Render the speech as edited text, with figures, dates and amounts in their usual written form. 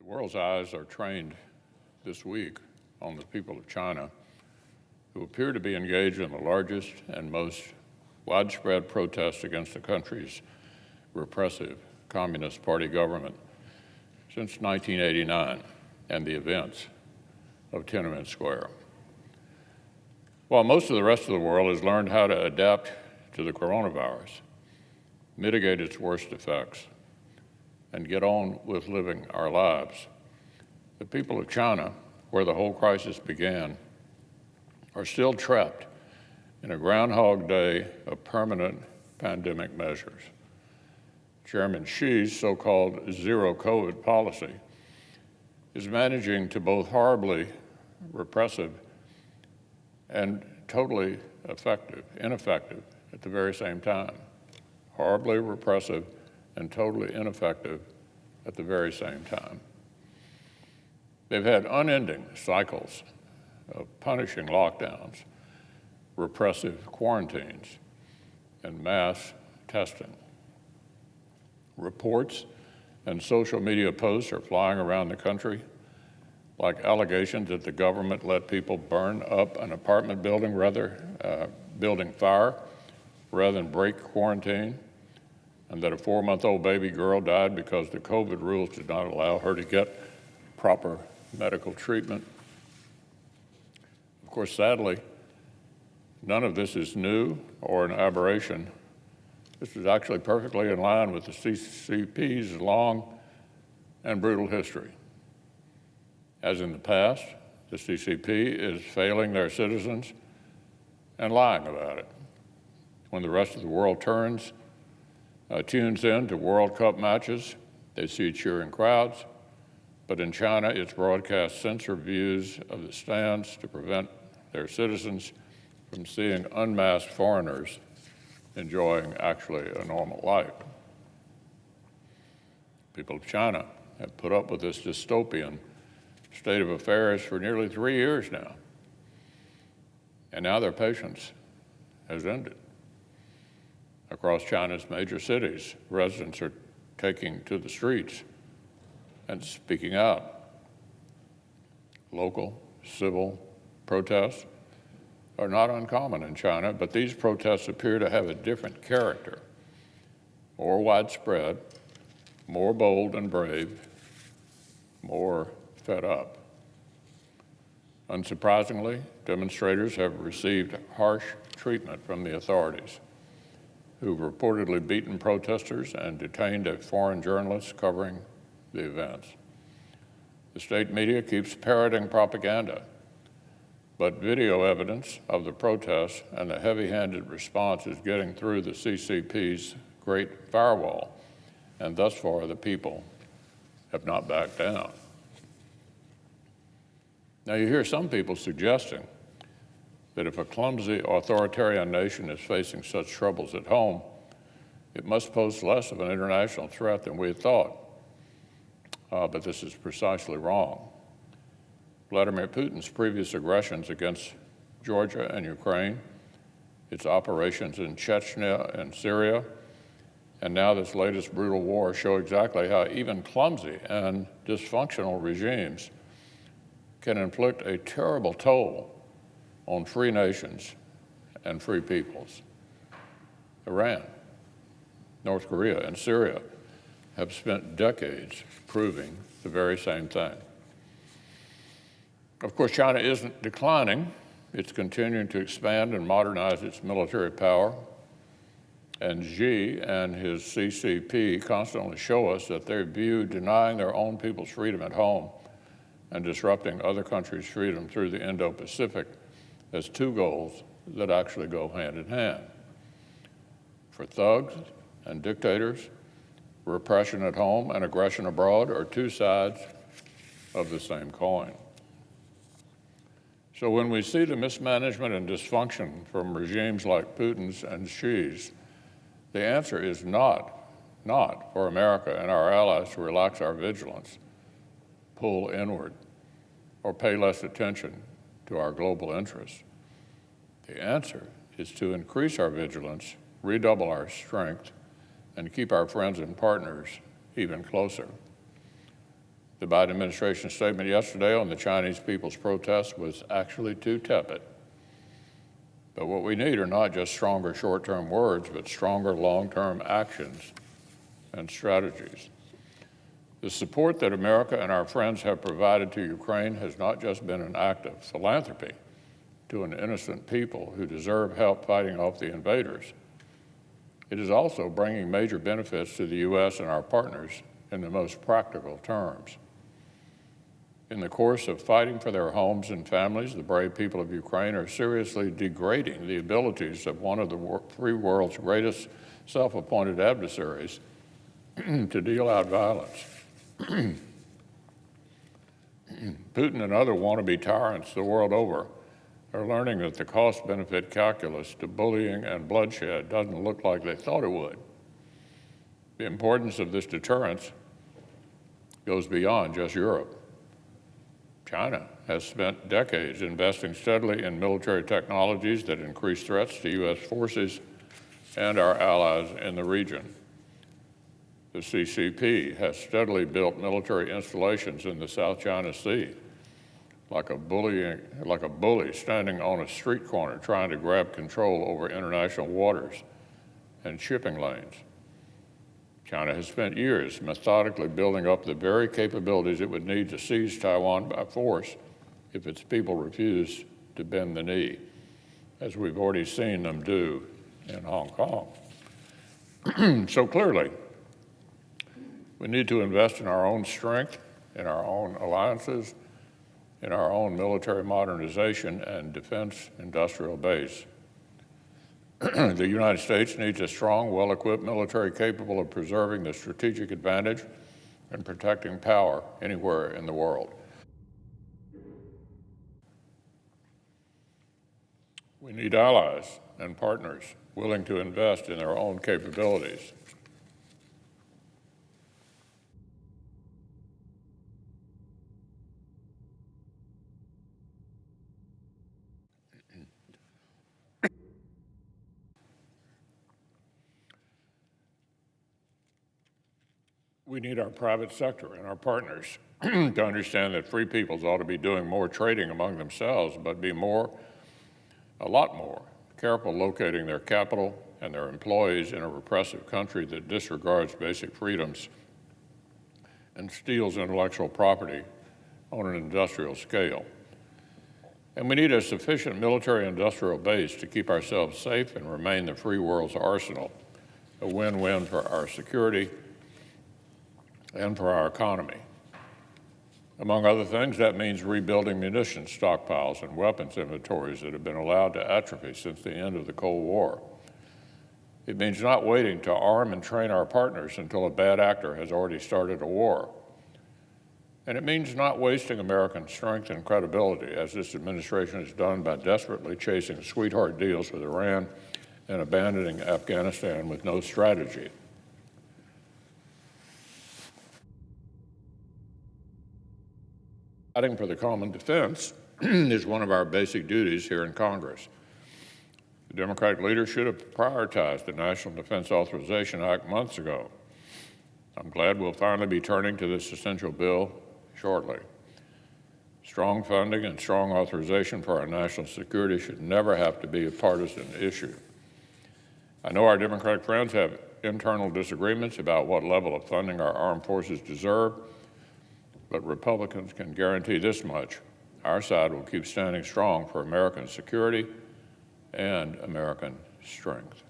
world's eyes are trained this week on the people of China, who appear to be engaged in the largest and most widespread protest against the country's repressive Communist Party government since 1989 and the events of Tiananmen Square. While most of the rest of the world has learned how to adapt to the coronavirus, mitigate its worst effects, and get on with living our lives, the people of China, where the whole crisis began, are still trapped in a Groundhog Day of permanent pandemic measures. Chairman Xi's so-called zero-COVID policy is managing to both horribly repressive and totally ineffective at the very same time. Horribly repressive and totally ineffective at the very same time. They've had unending cycles of punishing lockdowns, repressive quarantines, and mass testing. Reports and social media posts are flying around the country, like allegations that the government let people burn up an apartment building building fire rather than break quarantine, and that a 4-month-old baby girl died because the COVID rules did not allow her to get proper medical treatment. Of course, sadly, none of this is new or an aberration. This is actually perfectly in line with the CCP's long and brutal history. As in the past, the CCP is failing their citizens and lying about it. When the rest of the world tunes in to World Cup matches, they see cheering crowds, but in China, its broadcasts censor views of the stands to prevent their citizens from seeing unmasked foreigners enjoying actually a normal life. People of China have put up with this dystopian state of affairs for nearly 3 years now, and now their patience has ended. Across China's major cities, residents are taking to the streets and speaking out. Local, civil protests are not uncommon in China, but these protests appear to have a different character, more widespread, more bold and brave, more fed up. Unsurprisingly, demonstrators have received harsh treatment from the authorities, who've reportedly beaten protesters and detained a foreign journalist covering the events. The state media keeps parroting propaganda, but video evidence of the protests and the heavy-handed response is getting through the CCP's great firewall, and thus far the people have not backed down. Now you hear some people suggesting that if a clumsy authoritarian nation is facing such troubles at home, it must pose less of an international threat than we had thought. But this is precisely wrong. Vladimir Putin's previous aggressions against Georgia and Ukraine, its operations in Chechnya and Syria, and now this latest brutal war show exactly how even clumsy and dysfunctional regimes can inflict a terrible toll on free nations and free peoples. Iran, North Korea, and Syria have spent decades proving the very same thing. Of course, China isn't declining. It's continuing to expand and modernize its military power. And Xi and his CCP constantly show us that they view denying their own people's freedom at home and disrupting other countries' freedom through the Indo-Pacific as two goals that actually go hand in hand. For thugs and dictators, repression at home and aggression abroad are two sides of the same coin. So when we see the mismanagement and dysfunction from regimes like Putin's and Xi's, the answer is not for America and our allies to relax our vigilance, pull inward, or pay less attention to our global interests. The answer is to increase our vigilance, redouble our strength, and keep our friends and partners even closer. The Biden administration statement yesterday on the Chinese people's protest was actually too tepid. But what we need are not just stronger short-term words, but stronger long-term actions and strategies. The support that America and our friends have provided to Ukraine has not just been an act of philanthropy to an innocent people who deserve help fighting off the invaders. It is also bringing major benefits to the U.S. and our partners in the most practical terms. In the course of fighting for their homes and families, the brave people of Ukraine are seriously degrading the abilities of one of the free world's greatest self-appointed adversaries to deal out violence. Putin and other wannabe tyrants the world over are learning that the cost-benefit calculus to bullying and bloodshed doesn't look like they thought it would. The importance of this deterrence goes beyond just Europe. China has spent decades investing steadily in military technologies that increase threats to U.S. forces and our allies in the region. The CCP has steadily built military installations in the South China Sea, like a bully standing on a street corner trying to grab control over international waters and shipping lanes. China has spent years methodically building up the very capabilities it would need to seize Taiwan by force if its people refuse to bend the knee, as we've already seen them do in Hong Kong. So clearly, we need to invest in our own strength, in our own alliances, in our own military modernization and defense industrial base. The United States needs a strong, well-equipped military capable of preserving the strategic advantage and protecting power anywhere in the world. We need allies and partners willing to invest in their own capabilities. We need our private sector and our partners to understand that free peoples ought to be doing more trading among themselves, but be a lot more, careful locating their capital and their employees in a repressive country that disregards basic freedoms and steals intellectual property on an industrial scale. And we need a sufficient military-industrial base to keep ourselves safe and remain the free world's arsenal, a win-win for our security and for our economy. Among other things, that means rebuilding munitions stockpiles and weapons inventories that have been allowed to atrophy since the end of the Cold War. It means not waiting to arm and train our partners until a bad actor has already started a war. And it means not wasting American strength and credibility, as this administration has done by desperately chasing sweetheart deals with Iran and abandoning Afghanistan with no strategy. Fighting for the common defense is one of our basic duties here in Congress. The Democratic leader should have prioritized the National Defense Authorization Act months ago. I'm glad we'll finally be turning to this essential bill shortly. Strong funding and strong authorization for our national security should never have to be a partisan issue. I know our Democratic friends have internal disagreements about what level of funding our armed forces deserve, but Republicans can guarantee this much: our side will keep standing strong for American security and American strength.